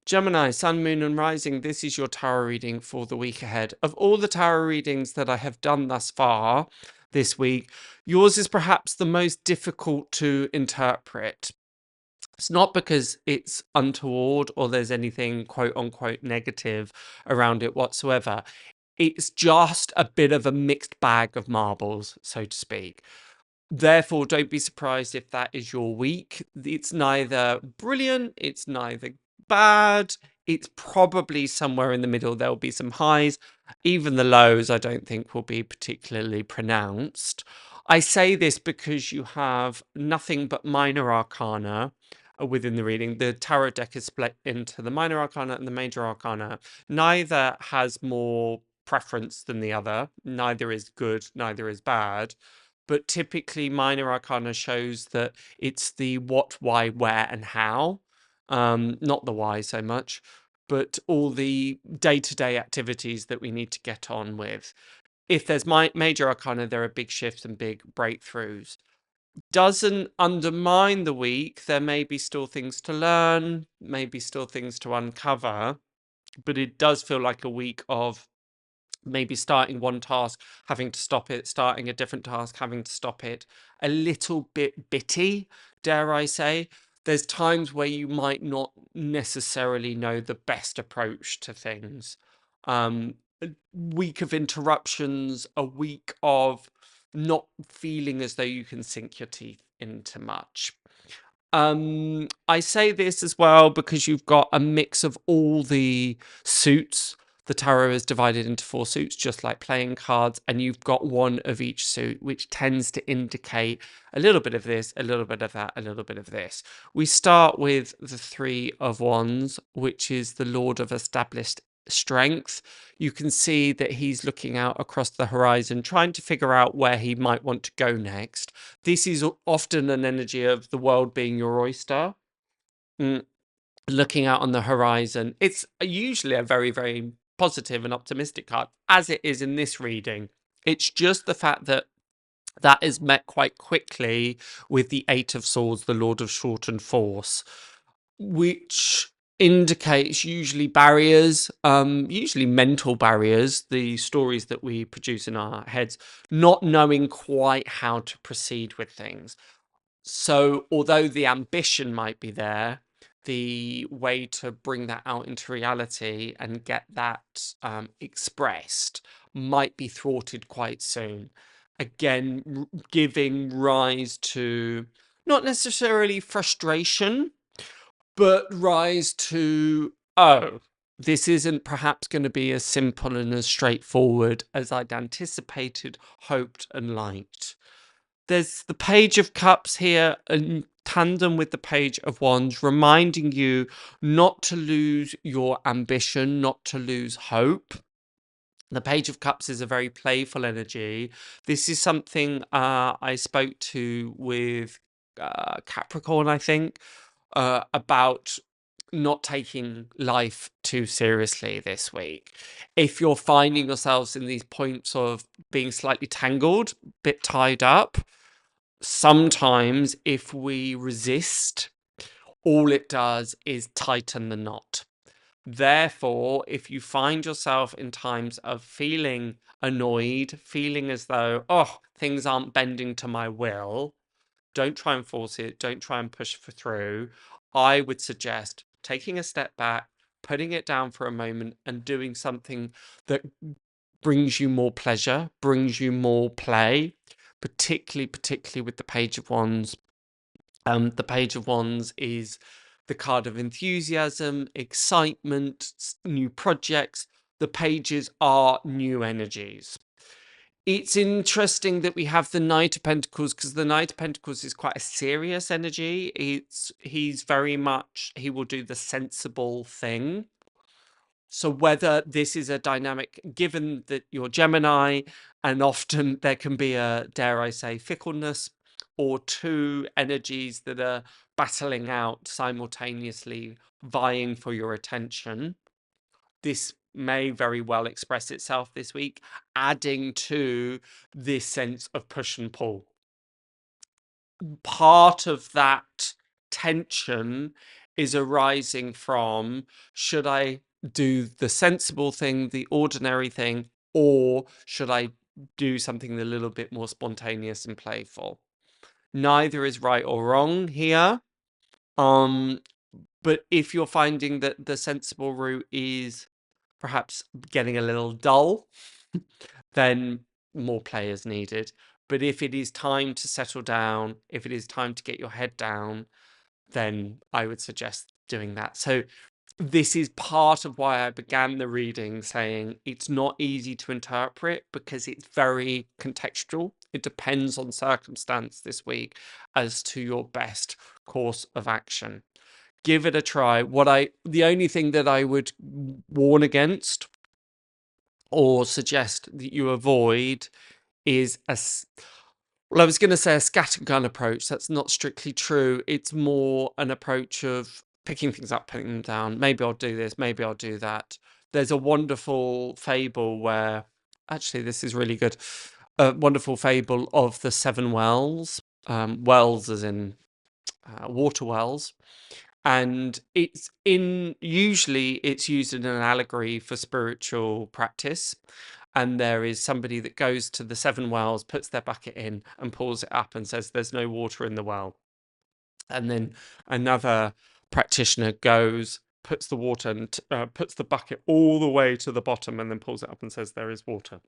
Gemini, Sun, Moon, and Rising, this is your tarot reading for the week ahead. Of all the tarot readings that I have done thus far this week, yours is perhaps the most difficult to interpret. It's not because it's untoward or there's anything quote unquote negative around it whatsoever. It's just a bit of a mixed bag of marbles, so to speak. Therefore, don't be surprised if that is your week. It's neither brilliant, it's neither bad. It's probably somewhere in the middle. There'll be some highs. Even the lows, I don't think, will be particularly pronounced. I say this because you have nothing but minor arcana within the reading. The tarot deck is split into the minor arcana and the major arcana. Neither has more preference than the other. Neither is good, neither is bad. But typically minor arcana shows that it's the what, why, where, and how. Not the why so much, but all the day-to-day activities that we need to get on with. If there's major arcana, there are big shifts and big breakthroughs. Doesn't undermine the week. There may be still things to learn, maybe still things to uncover, but it does feel like a week of maybe starting one task, having to stop it, starting a different task, having to stop it, a little bit bitty, dare I say. There's times where you might not necessarily know the best approach to things. A week of interruptions, a week of not feeling as though you can sink your teeth into much. I say this as well because you've got a mix of all the suits. The tarot is divided into 4 suits, just like playing cards, and you've got one of each suit, which tends to indicate a little bit of this, a little bit of that, a little bit of this. We start with the 3 of Wands, which is the Lord of established strength. You can see that he's looking out across the horizon, trying to figure out where he might want to go next. This is often an energy of the world being your oyster. Looking out on the horizon. It's usually a very, very positive and optimistic card, as it is in this reading. It's just the fact that that is met quite quickly with the 8 of Swords, the Lord of Shortened Force, which indicates usually barriers, usually mental barriers, the stories that we produce in our heads, not knowing quite how to proceed with things. So although the ambition might be there, the way to bring that out into reality and get that expressed might be thwarted quite soon. Again, giving rise to not necessarily frustration, but rise to, oh, this isn't perhaps going to be as simple and as straightforward as I'd anticipated, hoped, and liked. There's the Page of Cups here in tandem with the Page of Wands, reminding you not to lose your ambition, not to lose hope. The Page of Cups is a very playful energy. This is something I spoke to with Capricorn, I think, about not taking life too seriously this week. If you're finding yourselves in these points of being slightly tangled, bit tied up, sometimes if we resist, all it does is tighten the knot. Therefore, if you find yourself in times of feeling annoyed, feeling as though, oh, things aren't bending to my will, don't try and force it. Don't try and push through. I would suggest taking a step back, putting it down for a moment and doing something that brings you more pleasure, brings you more play, particularly with the Page of Wands. The Page of Wands is the card of enthusiasm, excitement, new projects. The pages are new energies. It's interesting that we have the Knight of Pentacles, because the Knight of Pentacles is quite a serious energy. He's very much, he will do the sensible thing. So whether this is a dynamic, given that you're Gemini, and often there can be a, dare I say, fickleness, or 2 energies that are battling out simultaneously, vying for your attention, this may very well express itself this week, adding to this sense of push and pull. Part of that tension is arising from, should I do the sensible thing, the ordinary thing, or should I do something a little bit more spontaneous and playful? Neither is right or wrong here. But if you're finding that the sensible route is perhaps getting a little dull, then more players needed. But if it is time to settle down, if it is time to get your head down, then I would suggest doing that. So this is part of why I began the reading saying it's not easy to interpret because it's very contextual. It depends on circumstance this week as to your best course of action. Give it a try. The only thing that I would warn against or suggest that you avoid is well, I was going to say a scattergun approach. That's not strictly true. It's more an approach of picking things up, putting them down. Maybe I'll do this. Maybe I'll do that. There's a wonderful fable where, actually, this is really good. A wonderful fable of the seven wells. Wells as in water wells. And usually it's used in an allegory for spiritual practice. And there is somebody that goes to the seven wells, puts their bucket in and pulls it up and says, there's no water in the well. And then another practitioner goes, puts the water and puts the bucket all the way to the bottom and then pulls it up and says, there is water.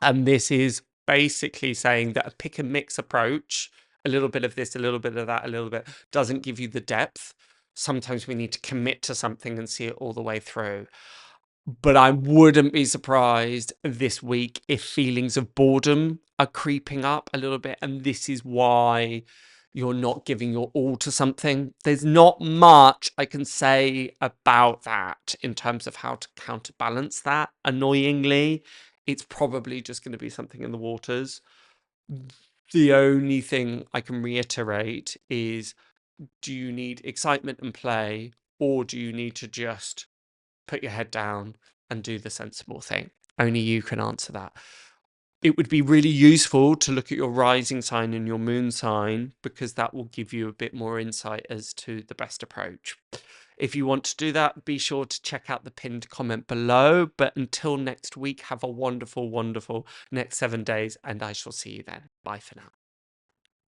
And this is basically saying that a pick and mix approach, a little bit of this, a little bit of that, a little bit, doesn't give you the depth. Sometimes we need to commit to something and see it all the way through. But I wouldn't be surprised this week if feelings of boredom are creeping up a little bit. And this is why you're not giving your all to something. There's not much I can say about that in terms of how to counterbalance that. Annoyingly, it's probably just going to be something in the waters. The only thing I can reiterate is, do you need excitement and play, or do you need to just put your head down and do the sensible thing? Only you can answer that. It would be really useful to look at your rising sign and your moon sign, because that will give you a bit more insight as to the best approach. If you want to do that, be sure to check out the pinned comment below. But until next week, have a wonderful, wonderful next 7 days, and I shall see you then. Bye for now.